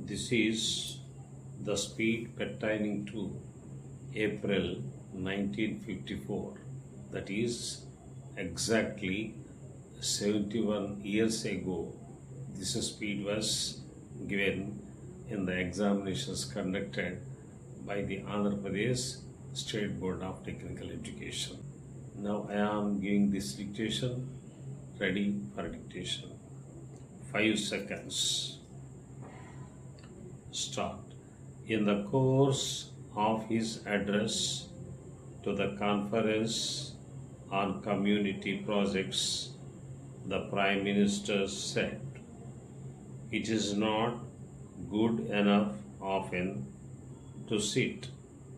This is the speed pertaining to April 1954, that is exactly 71 years ago. This speed was given in the examinations conducted by the Andhra Pradesh State Board of Technical Education. Now I am giving this dictation. Ready for dictation. 5 seconds. Start. In the course of his address to the Conference on Community Projects, the Prime Minister said, "It is not good enough often to sit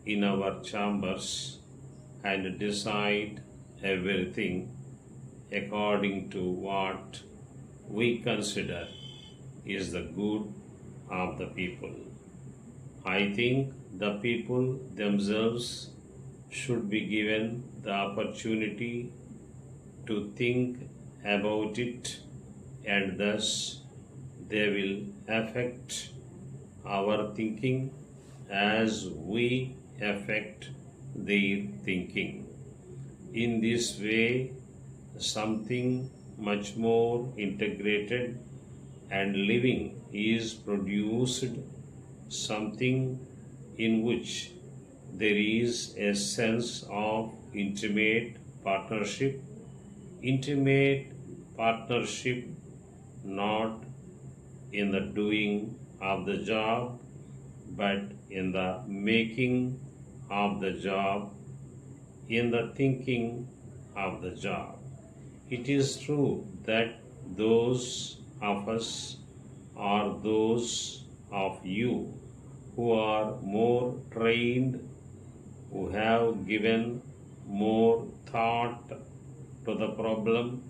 in our chambers and decide everything according to what we consider is the good of the people. I think the people themselves should be given the opportunity to think about it, and thus they will affect our thinking as we affect their thinking. In this way, something much more integrated and living is produced, something in which there is a sense of intimate partnership not in the doing of the job but in the making of the job, in the thinking of the job. It is true that those of us or those of you who are more trained, who have given more thought to the problem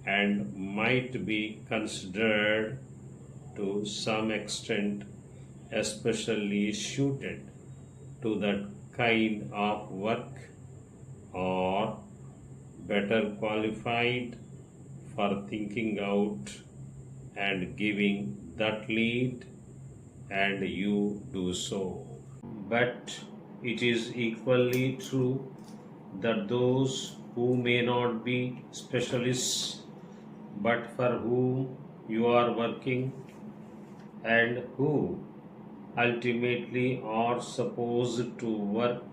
and might be considered to some extent especially suited to that kind of work, or better qualified for thinking out and giving that lead, and you do so. But it is equally true that those who may not be specialists but for whom you are working and who ultimately are supposed to work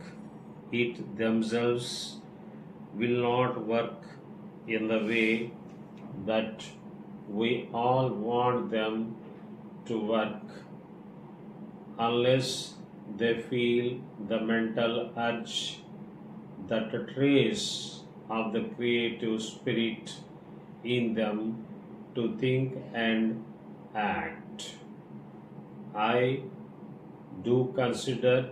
it themselves will not work in the way that we all want them to work unless they feel the mental urge, that a trace of the creative spirit in them to think and act. I do consider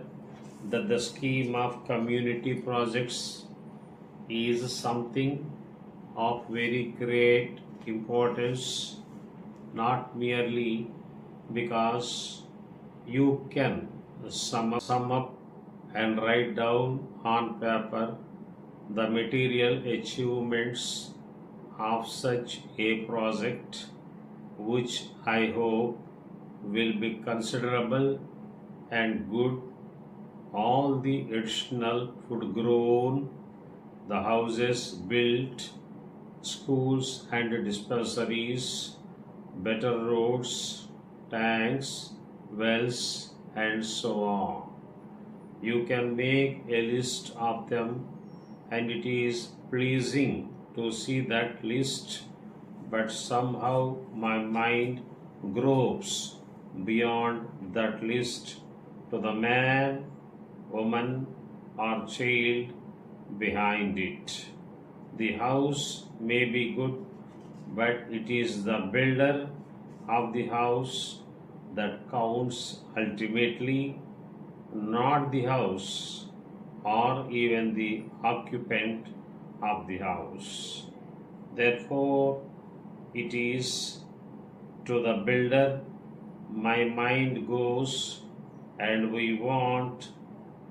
that the scheme of community projects is something of very great importance, not merely because you can sum up and write down on paper the material achievements of such a project, which I hope will be considerable and good. All the additional food grown, the houses built, schools and dispensaries, better roads, tanks, wells, and so on. You can make a list of them, and it is pleasing to see that list, but somehow my mind gropes beyond that list to the man, woman, or child behind it. The house may be good, but it is the builder of the house that counts ultimately, not the house or even the occupant of the house. Therefore, it is to the builder my mind goes, and we want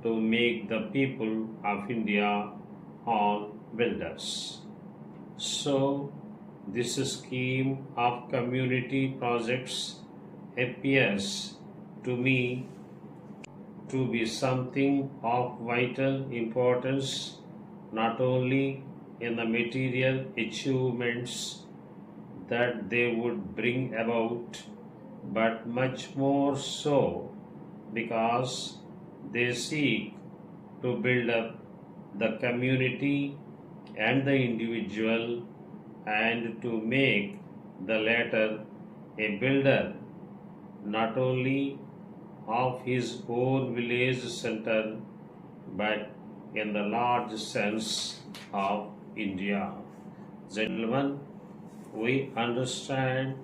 to make the people of India all builders. So, this scheme of community projects appears to me to be something of vital importance, not only in the material achievements that they would bring about, but much more so because they seek to build up the community and the individual, and to make the latter a builder not only of his own village center but in the large sense of India. Gentlemen, we understand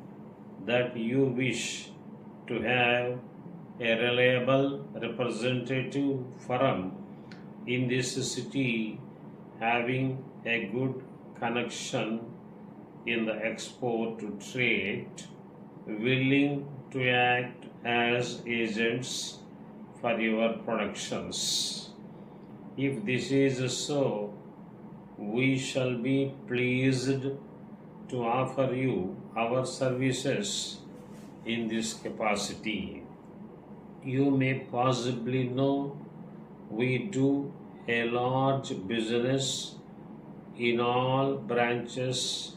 that you wish to have a reliable representative firm in this city, having a good connection in the export to trade, willing to act as agents for your productions. If this is so, we shall be pleased to offer you our services in this capacity. You may possibly know we do a large business in all branches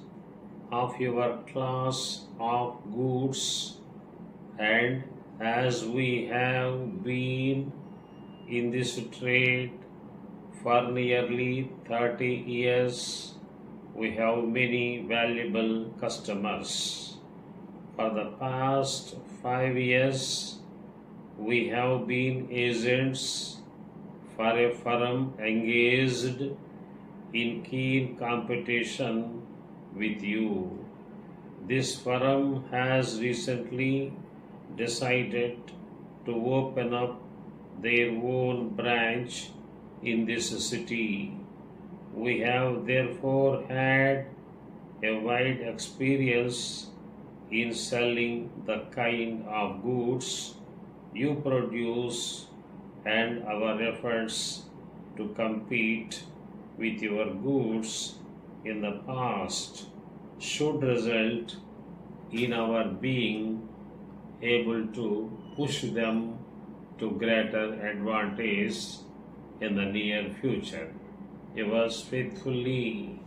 of your class of goods, and as we have been in this trade for nearly 30 years, we have many valuable customers. For the past 5 years, we have been agents for a firm engaged in keen competition with you. This firm has recently decided to open up their own branch in this city. We have therefore had a wide experience in selling the kind of goods you produce, and our efforts to compete with your goods in the past should result in our being able to push them to greater advantage in the near future. Yours faithfully,